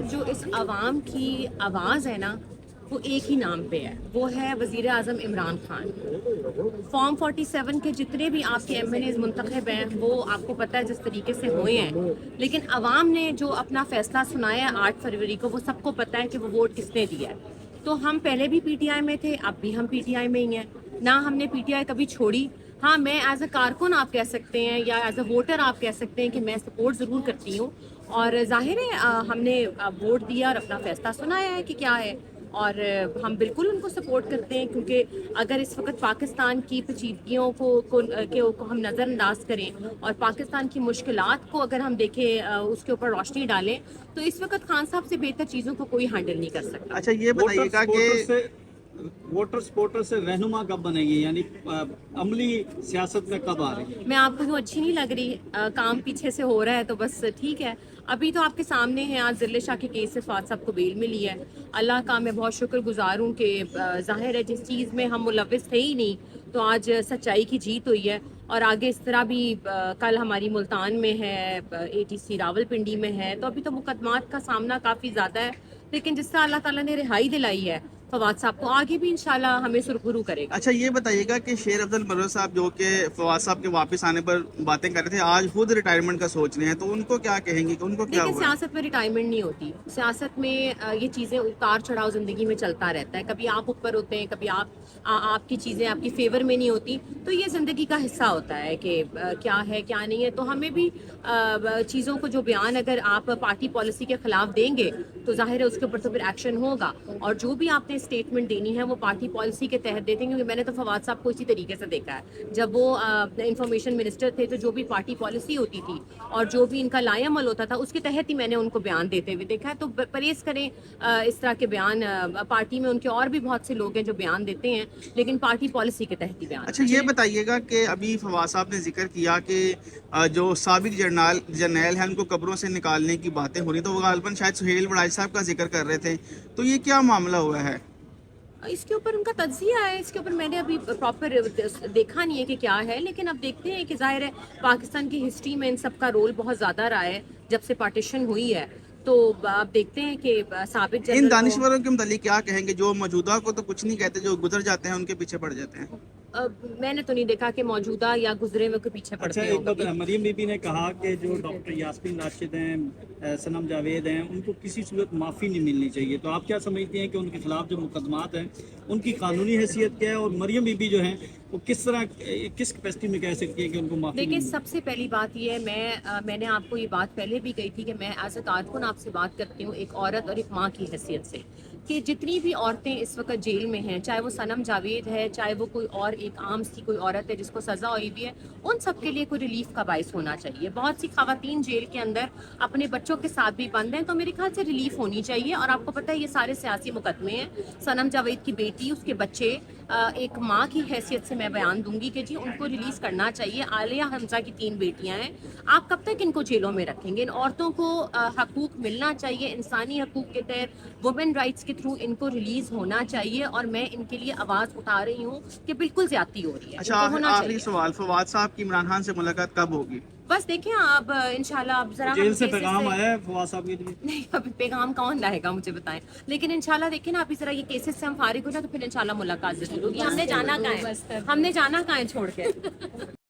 जो इस आवाम की आवाज़ है ना, वो एक ही नाम पे है, वो है वज़ीर आज़म इमरान खान। फॉर्म 47 के जितने भी आपके एमएनएज़ मुंतखब हैं, वो आपको पता है जिस तरीके से हुए हैं, लेकिन आवाम ने जो अपना फ़ैसला सुनाया है 8 फरवरी को, वो सबको पता है कि वो वोट किसने दिया है। तो हम पहले भी पीटीआई में थे, अब भी हम पीटीआई में ही हैं, ना हमने पीटीआई कभी छोड़ी। हाँ, मैं एज अ कारकुन आप कह सकते हैं या एज अ वोटर आप कह सकते हैं कि मैं सपोर्ट ज़रूर करती हूँ, और ज़ाहिर है हमने वोट दिया और अपना फैसला सुनाया है कि क्या है, और हम बिल्कुल उनको सपोर्ट करते हैं, क्योंकि अगर इस वक्त पाकिस्तान की पेचीदगियों को हम नज़रअंदाज करें और पाकिस्तान की मुश्किलात को अगर हम देखें, उसके ऊपर रोशनी डालें, तो इस वक्त खान साहब से बेहतर चीज़ों को कोई हैंडल नहीं कर सकता। अच्छा, ये बताइएगा कि वोटर सपोर्टर से रहनुमा कब बनेगी, यानी अमली सियासत में कब आ रही है? मैं आपको यूँ अच्छी नहीं लग रही, काम पीछे से हो रहा है तो बस ठीक है। अभी तो आपके सामने है, आज जिले शाह के केस से फात साहब को बेल मिली है। अल्लाह का मैं बहुत शुक्रगुजार हूँ कि ज़ाहिर है जिस चीज़ में हम मुलव्विस थे ही नहीं, तो आज सच्चाई की जीत हुई है। और आगे इस तरह भी कल हमारी मुल्तान में है, एटीसी रावलपिंडी में है, तो अभी तो मुकदमात का सामना काफ़ी ज़्यादा है, लेकिन जिस तरह अल्लाह ताला ने रिहाई दिलाई है फवाद साहब को, आगे भी इंशाल्लाह हमें सुरखरू करेगा। अच्छा, ये बताइएगा कि शेर अब्दुल बर्र साहब जो कि फवाद साहब के वापस आने पर बातें कर रहे थे, आज खुद रिटायरमेंट का सोच रहे हैं, तो उनको क्या कहेंगे कि उनको क्या देखिए, हुआ? सियासत में रिटायरमेंट नहीं होती। सियासत में ये चीज़ें उतार चढ़ाव ज़िंदगी में चलता रहता है, कभी आप ऊपर होते हैं, कभी आपकी चीज़ें आपकी फेवर में नहीं होती, तो ये ज़िंदगी का हिस्सा होता है कि क्या है क्या नहीं है। तो हमें भी चीज़ों को जो बयान अगर आप पार्टी पॉलिसी के ख़िलाफ़ देंगे तो ज़ाहिर है उसके ऊपर तो फिर एक्शन होगा, और जो भी आपने स्टेटमेंट देनी है वो पार्टी पॉलिसी के तहत देते हैं, क्योंकि मैंने तो फवाद साहब को इसी तरीके से देखा है। जब वो इंफॉर्मेशन मिनिस्टर थे, तो जो भी पार्टी पॉलिसी होती थी और जो भी इनका लाएअमल होता था, उसके तहत ही मैंने उनको बयान देते हुए देखा है। तो परहेज़ करें इस तरह के बयान। पार्टी में उनके और भी बहुत से लोग हैं जो बयान देते हैं, लेकिन पार्टी पॉलिसी के तहत ही बयान। अच्छा, ये बताइएगा कि अभी फवाद साहब ने जिक्र किया कि जो साबिक जर्नैल हैं उनको कब्रों से निकालने की बातें हो रही, तो वो गालिबन शायद सुहेल बड़ाई साहब का जिक्र कर रहे थे, तो ये क्या मामला हुआ है? इसके ऊपर उनका तज्जिया है, इसके ऊपर मैंने अभी प्रॉपर देखा नहीं है कि क्या है, लेकिन अब देखते हैं कि जाहिर है पाकिस्तान की हिस्ट्री में इन सब का रोल बहुत ज़्यादा रहा है जब से पार्टीशन हुई है। तो अब देखते हैं कि साबिक इन दानिश्वरों के मुतालिक क्या कहेंगे, जो मौजूदा को तो कुछ नहीं कहते, जो गुजर जाते हैं उनके पीछे पड़ जाते हैं? मैंने तो नहीं देखा कि मौजूदा या गुजरे में के पीछे पड़ते अच्छा, हैं। एक बात, मरियम बीबी ने कहा कि जो डॉक्टर यास्मीन राशिद हैं, सनम जावेद हैं, उनको किसी सूरत माफ़ी नहीं मिलनी चाहिए, तो आप क्या समझती हैं कि उनके खिलाफ जो मुकदमात हैं उनकी कानूनी हैसियत क्या है, और मरियम बीबी जो हैं वो किस तरह किस कैपेसिटी में कह सकती है कि उनको माफ़ी? देखिए, सबसे पहली बात ये है, मैंने आपको ये बात पहले भी कही थी कि मैं एज अ कारकुन आपसे बात करती हूँ एक औरत और एक माँ की हैसियत से, कि जितनी भी औरतें इस वक्त जेल में हैं, चाहे वो सनम जावेद है, चाहे वो कोई और एक आम सी कोई औरत है जिसको सज़ा हुई भी है, उन सब के लिए कोई रिलीफ का बाइस होना चाहिए। बहुत सी खवातीन जेल के अंदर अपने बच्चों के साथ भी बंद हैं, तो मेरे ख्याल से रिलीफ होनी चाहिए। और आपको पता है ये सारे सियासी मुकदमे हैं, सनम जावेद की बेटी, उसके बच्चे, एक माँ की हैसियत से मैं बयान दूंगी कि जी उनको रिलीज़ करना चाहिए। आलिया हमजा की 3 बेटियां हैं, आप कब तक इनको जेलों में रखेंगे? इन औरतों को हकूक मिलना चाहिए, इंसानी हकूक के तहत, वुमेन राइट्स के थ्रू इनको रिलीज़ होना चाहिए, और मैं इनके लिए आवाज़ उठा रही हूँ कि बिल्कुल ज्यादती हो रही है। अच्छा, आखिरी सवाल, फवाद साहब की इमरान खान से मुलाकात कब होगी? बस देखें आप, इंशाल्लाह अब जरा जेल से पैगाम आया है फवाद साहब के लिए? नहीं, अभी पैगाम कौन लाएगा मुझे बताएं, लेकिन इंशाल्लाह देखें ना, अभी जरा ये केसेस से हम फारिग हो जाए तो फिर इंशाल्लाह मुलाकात जरूर होगी। हमने जाना कहाँ है छोड़ के?